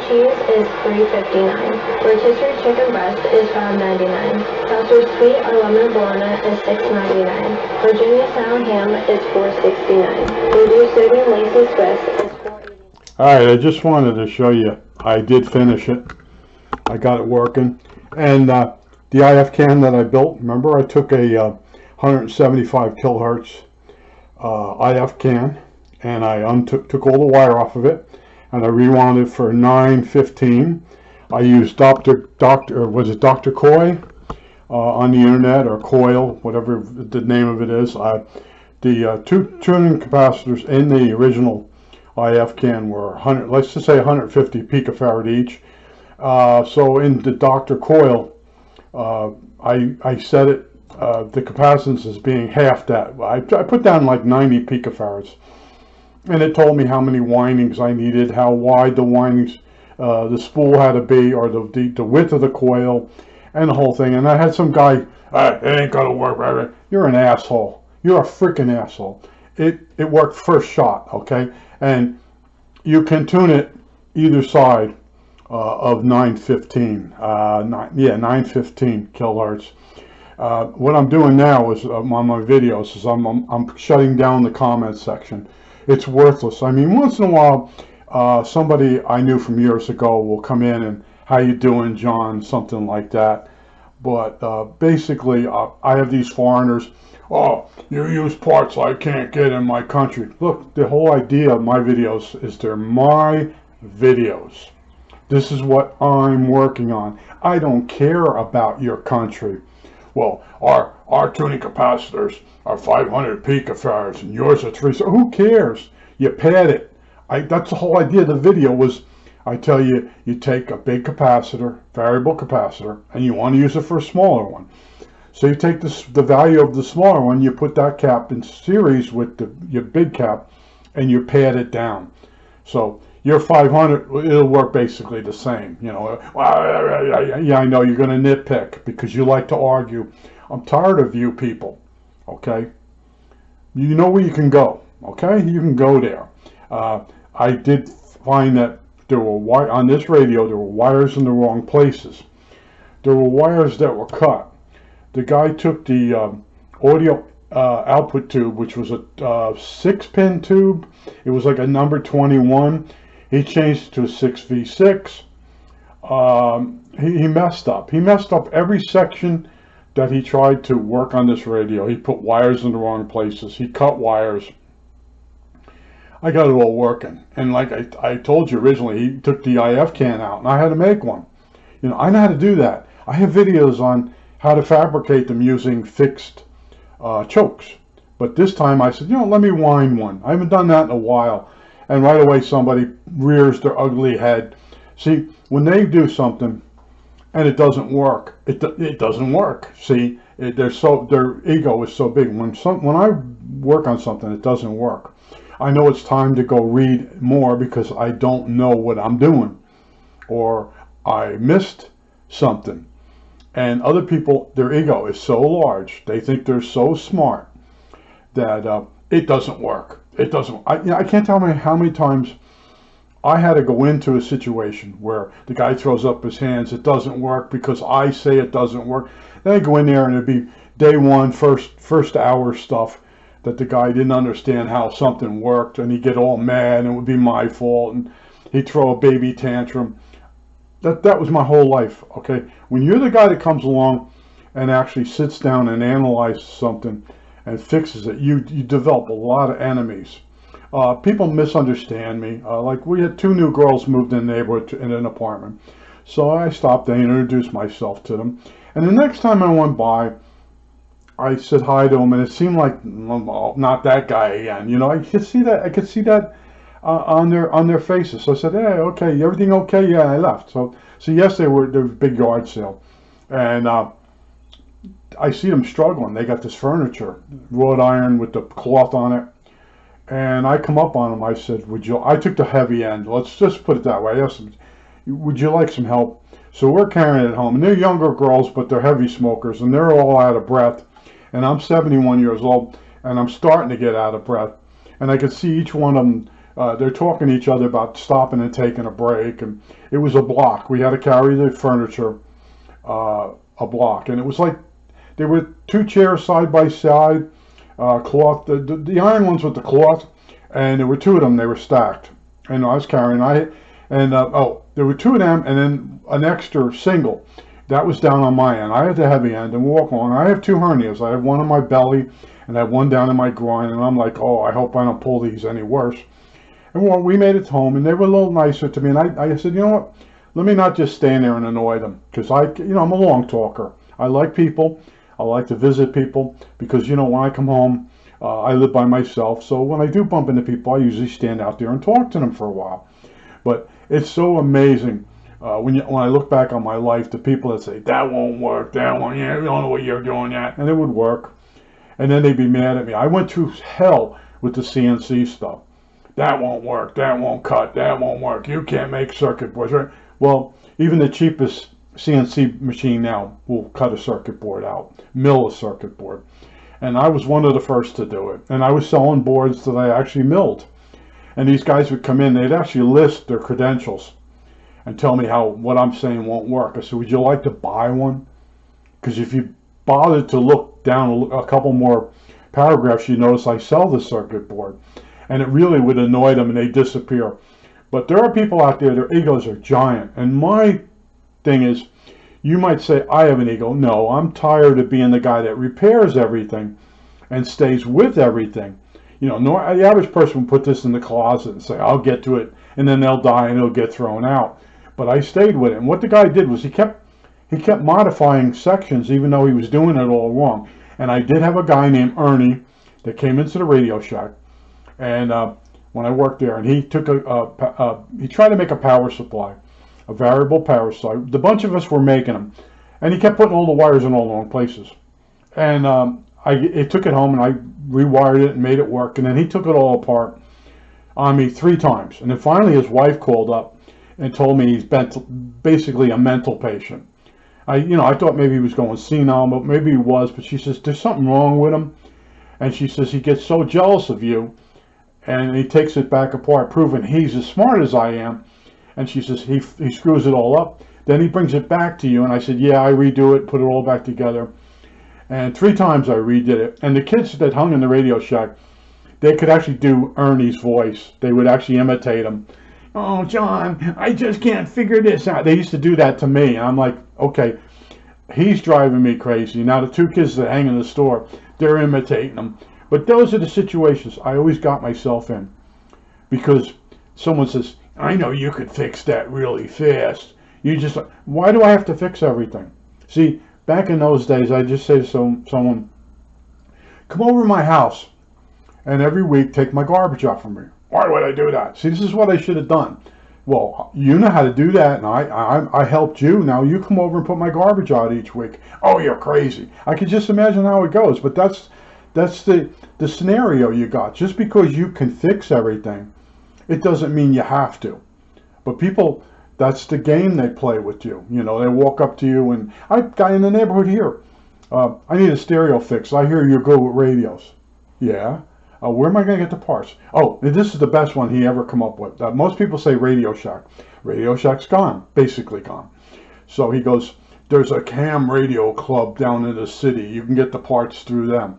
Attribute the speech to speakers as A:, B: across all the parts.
A: cheese is $3.59. Rotisserie chicken breast is $5.99. Foster's sweet or lemon bologna is $6.99. Virginia style ham is $4.69. Reduced sodium lacy Swiss is $4.89.
B: Alright, I just wanted to show you. I did finish it. I got it working. And the IF can that I built, remember I took a 175 kilohertz IF can, and I took all the wire off of it, and I rewound it for 915. I used Dr. Coy on the internet, or Coil, whatever the name of it is. The two tuning capacitors in the original IF can were 100, let's just say 150 picofarad each. So in the Dr. Coil, I set it, the capacitance as being half that. I put down like 90 picofarads, and it told me how many windings I needed, how wide the windings, the spool had to be, or the width of the coil, and the whole thing. And I had some guy, it ain't gonna work. You're an asshole. You're a freaking asshole. It worked first shot, okay? And you can tune it either side of 915, 915 kilohertz. What I'm doing now is on my videos is I'm shutting down the comment section. It's worthless. I mean, once in a while, somebody I knew from years ago will come in and, how you doing, John, something like that. But basically, I have these foreigners. Oh, you use parts I can't get in my country. Look, the whole idea of my videos is they're my videos. This is what I'm working on. I don't care about your country. Well, our tuning capacitors are 500 picofarads and yours are 3. So who cares? You pad it. That's the whole idea of the video was, I tell you, you take a big capacitor, variable capacitor, and you want to use it for a smaller one. So you take the value of the smaller one, you put that cap in series with your big cap, and you pad it down. So your 500, it'll work basically the same. You know, yeah, I know you're going to nitpick because you like to argue. I'm tired of you people, okay? You know where you can go, okay? You can go there. I did find that there were on this radio, there were wires in the wrong places. There were wires that were cut. The guy took the audio output tube, which was a 6-pin tube. It was like a number 21. He changed it to a 6V6. He messed up. He messed up every section that he tried to work on this radio. He put wires in the wrong places. He cut wires. I got it all working. And like I told you originally, he took the IF can out, and I had to make one. You know, I know how to do that. I have videos on how to fabricate them using fixed chokes. But this time I said, you know, let me wind one. I haven't done that in a while. And right away somebody rears their ugly head. See, when they do something and it doesn't work, it doesn't work. See, their ego is so big. When I work on something, it doesn't work. I know it's time to go read more because I don't know what I'm doing, or I missed something. And other people, their ego is so large, they think they're so smart that it doesn't work. It doesn't. I can't tell you how many times I had to go into a situation where the guy throws up his hands. It doesn't work because I say it doesn't work. Then I go in there and it'd be day one, first hour stuff that the guy didn't understand how something worked, and he'd get all mad and it would be my fault, and he'd throw a baby tantrum. That was my whole life, okay? When you're the guy that comes along and actually sits down and analyzes something and fixes it, you develop a lot of enemies. People misunderstand me. Like we had 2 new girls moved in the neighborhood in an apartment. So I stopped and introduced myself to them. And the next time I went by, I said hi to them, and it seemed like, oh, not that guy again. You know, I could see that on their faces. So I said, hey, okay, everything okay? Yeah, I left. So yes, there was a big yard sale, and I see them struggling. They got this furniture, wrought iron with the cloth on it, and I come up on them. I said, I took the heavy end. Let's just put it that way. I asked them, would you like some help? So we're carrying it home, and they're younger girls, but they're heavy smokers, and they're all out of breath. And I'm 71 years old, and I'm starting to get out of breath. And I could see each one of them they're talking to each other about stopping and taking a break, and it was a block. We had to carry the furniture a block, and it was like there were two chairs side by side, cloth, the iron ones with the cloth, and there were two of them. They were stacked, and I was carrying. There were two of them, and then an extra single that was down on my end. I had the heavy end and walk on. I have two hernias. I have one on my belly, and I have one down in my groin, and I'm like, oh, I hope I don't pull these any worse. And well, we made it home, and they were a little nicer to me. And I said, you know what? Let me not just stand there and annoy them, because I'm a long talker. I like people. I like to visit people, because when I come home, I live by myself. So when I do bump into people, I usually stand out there and talk to them for a while. But it's so amazing when I look back on my life, the people that say that won't work, that won't, you don't know what you're doing yet, and it would work, and then they'd be mad at me. I went through hell with the CNC stuff. That won't work, that won't cut, that won't work. You can't make circuit boards, right? Well, even the cheapest CNC machine now will cut a circuit board out, mill a circuit board. And I was one of the first to do it. And I was selling boards that I actually milled. And these guys would come in, they'd actually list their credentials and tell me what I'm saying won't work. I said, would you like to buy one? Because if you bothered to look down a couple more paragraphs, you notice I sell the circuit board. And it really would annoy them and they disappear. But there are people out there, their egos are giant. And my thing is, you might say, I have an ego. No, I'm tired of being the guy that repairs everything and stays with everything. The average person would put this in the closet and say, I'll get to it, and then they'll die and it'll get thrown out. But I stayed with it. And what the guy did was he kept modifying sections even though he was doing it all wrong. And I did have a guy named Ernie that came into the Radio Shack, and when I worked there, and he took he tried to make a power supply, a variable power supply. The bunch of us were making them, and he kept putting all the wires in all the wrong places. And I took it home and I rewired it and made it work, and then he took it all apart on me 3 times. And then finally his wife called up and told me he's basically a mental patient. I thought maybe he was going senile, but maybe he was. But she says there's something wrong with him, and she says he gets so jealous of you, and he takes it back apart, proving he's as smart as I am. And she says he screws it all up. Then he brings it back to you. And I said, yeah, I redo it, put it all back together. And 3 times I redid it. And the kids that hung in the Radio Shack, they could actually do Ernie's voice. They would actually imitate him. Oh, John, I just can't figure this out. They used to do that to me. And I'm like, okay, he's driving me crazy. Now the 2 kids that hang in the store, they're imitating him. But those are the situations I always got myself in. Because someone says, I know you could fix that really fast. Why do I have to fix everything? See, back in those days, I just say to someone, come over to my house and every week take my garbage out for me. Why would I do that? See, this is what I should have done. Well, you know how to do that, and I helped you. Now you come over and put my garbage out each week. Oh, you're crazy. I can just imagine how it goes, but that's the scenario you got. Just because you can fix everything, it doesn't mean you have to. But people, that's the game they play with you. They walk up to you, and I guy in the neighborhood here, I need a stereo fix. I hear you're good with radios. Yeah. Where am I going to get the parts? Oh, this is the best one he ever come up with. Most people say Radio Shack. Radio Shack's gone, basically gone. So he goes, there's a ham radio club down in the city. You can get the parts through them.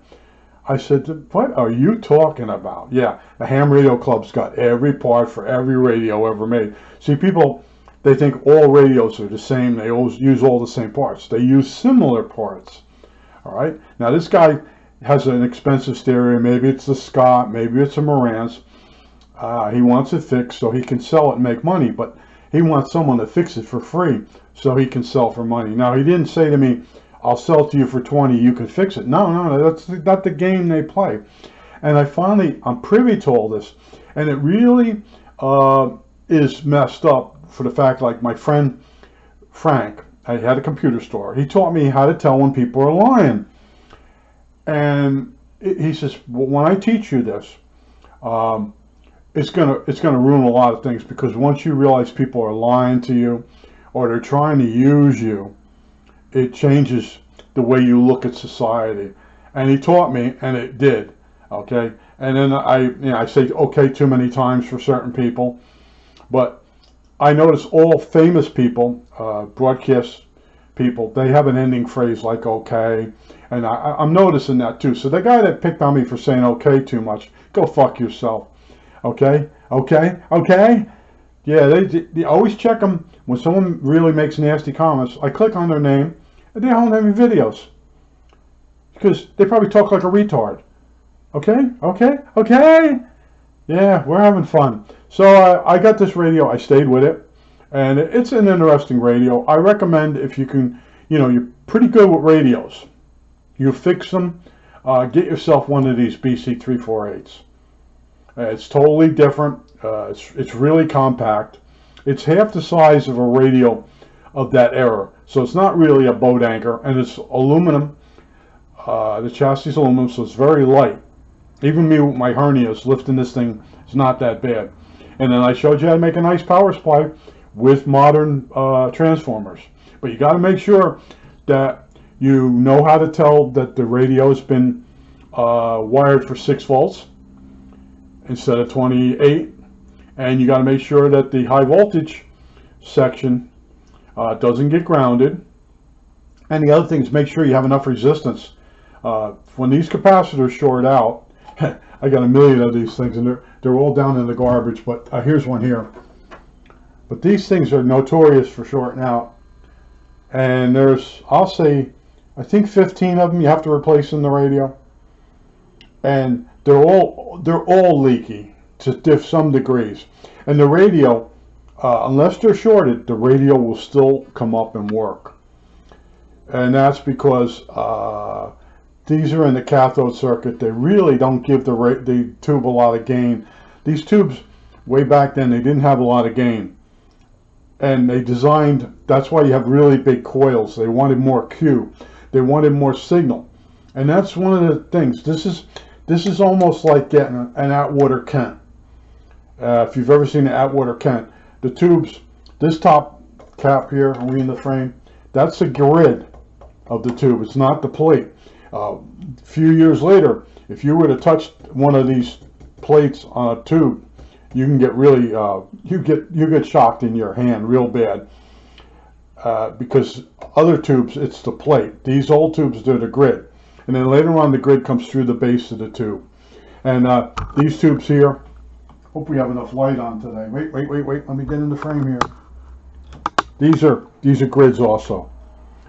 B: I said, what are you talking about? Yeah, the ham radio club's got every part for every radio ever made. See, people, they think all radios are the same. They always use all the same parts. They use similar parts. All right. Now, this guy has an expensive stereo. Maybe it's the Scott. Maybe it's a Marantz. He wants it fixed so he can sell it and make money. But he wants someone to fix it for free so he can sell for money. Now, he didn't say to me, I'll sell it to you for 20, you can fix it. No, that's not the game they play. And I'm privy to all this. And it really is messed up for the fact, like my friend Frank, I had a computer store. He taught me how to tell when people are lying. And he says, well, when I teach you this, it's gonna ruin a lot of things, because once you realize people are lying to you or they're trying to use you, it changes the way you look at society. And he taught me, and it did. Okay, and then I say okay too many times for certain people, but I notice all famous people, broadcast people, they have an ending phrase like okay, and I'm noticing that too. So the guy that picked on me for saying okay too much, go fuck yourself. Okay, okay, okay. Yeah, they always check them when someone really makes nasty comments. I click on their name, and they don't have any videos because they probably talk like a retard. Okay, okay, okay. Yeah, we're having fun. So I got this radio. I stayed with it, and it's an interesting radio. I recommend if you can, you're pretty good with radios. You fix them. Get yourself one of these BC348s. It's totally different. It's really compact. It's half the size of a radio of that era, so it's not really a boat anchor, and it's aluminum. The chassis is aluminum, so it's very light. Even me with my hernias, lifting this thing is not that bad. And then I showed you how to make a nice power supply with modern transformers. But you got to make sure that you know how to tell that the radio has been wired for 6 volts instead of 28. And you got to make sure that the high voltage section doesn't get grounded. And the other thing is make sure you have enough resistance. When these capacitors short out, I got a million of these things, and they're all down in the garbage, but here's one here. But these things are notorious for shorting out, and there's, I'll say, I think 15 of them you have to replace in the radio, and they're all leaky to some degrees. And the radio, unless they're shorted, the radio will still come up and work, and that's because these are in the cathode circuit. They really don't give the tube a lot of gain. These tubes, way back then, they didn't have a lot of gain. And they designed, that's why you have really big coils. They wanted more Q. They wanted more signal. And that's one of the things. This is almost like getting an Atwater Kent. If you've ever seen an Atwater Kent, the tubes, this top cap here, are we in the frame? That's the grid of the tube. It's not the plate. A few years later, if you were to touch one of these plates on a tube, you can get really you get shocked in your hand real bad, because other tubes, it's the plate. These old tubes, they're the grid, and then later on the grid comes through the base of the tube. And these tubes here, hope we have enough light on today. Wait, let me get in the frame here. These are grids also,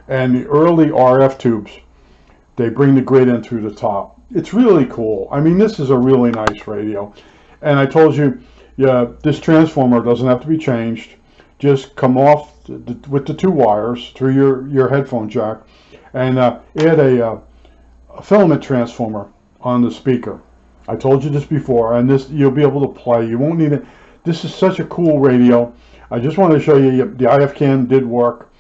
B: and the early RF tubes, they bring the grid in through the top. It's really cool. I mean, this is a really nice radio. And I told you, yeah, this transformer doesn't have to be changed. Just come off with the 2 wires through your headphone jack, and add a filament transformer on the speaker. I told you this before, and this you'll be able to play. You won't need it. This is such a cool radio. I just wanted to show you the IF cam did work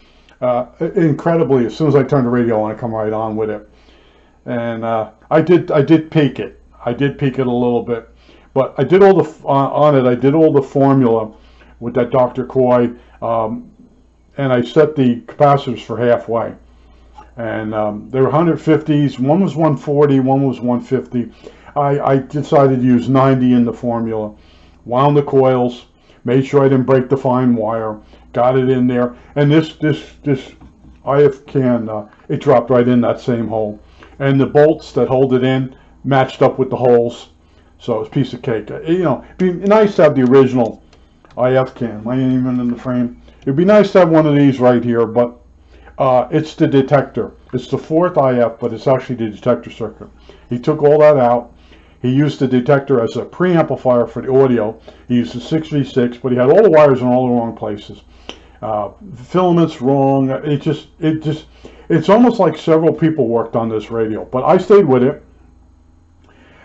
B: incredibly. As soon as I turned the radio on, I come right on with it. And I did peak it. I did peak it a little bit, but I did all the on it. I did all the formula with that Dr. Coy, and I set the capacitors for halfway. And they were 150s. One was 140. One was 150. I decided to use 90 in the formula. Wound the coils. Made sure I didn't break the fine wire. Got it in there. And this IF can it dropped right in that same hole. And the bolts that hold it in matched up with the holes, so it's a piece of cake. It'd be nice to have the original IF can. I ain't even in the frame. It'd be nice to have one of these right here, but it's the detector. It's the 4th IF, but it's actually the detector circuit. He took all that out. He used the detector as a preamplifier for the audio. He used the 6V6, but he had all the wires in all the wrong places. Filaments wrong. It's almost like several people worked on this radio, but I stayed with it.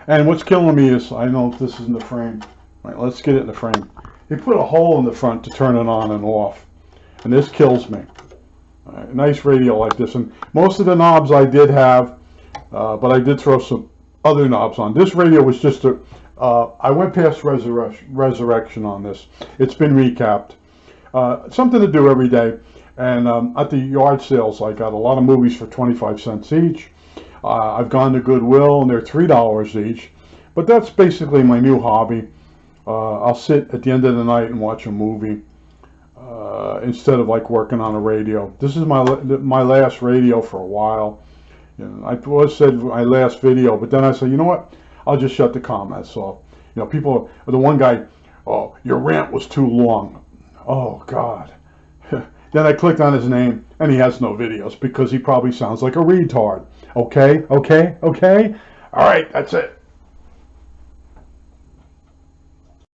B: And what's killing me is, I know this is in the frame. Right, let's get it in the frame. He put a hole in the front to turn it on and off, and this kills me. Right, nice radio like this, and most of the knobs I did have, but I did throw some other knobs on. This radio was just I went past resurrection on this. It's been recapped. Something to do every day. And at the yard sales, I got a lot of movies for 25 cents each. I've gone to Goodwill, and they're $3 each. But that's basically my new hobby. I'll sit at the end of the night and watch a movie instead of like working on a radio. This is my last radio for a while. You know, I was said my last video, but then I said, you know what? I'll just shut the comments off. You know, people. The one guy, oh, your rant was too long. Oh God. Then I clicked on his name, and he has no videos because he probably sounds like a retard. Okay, okay, okay. All right, that's it.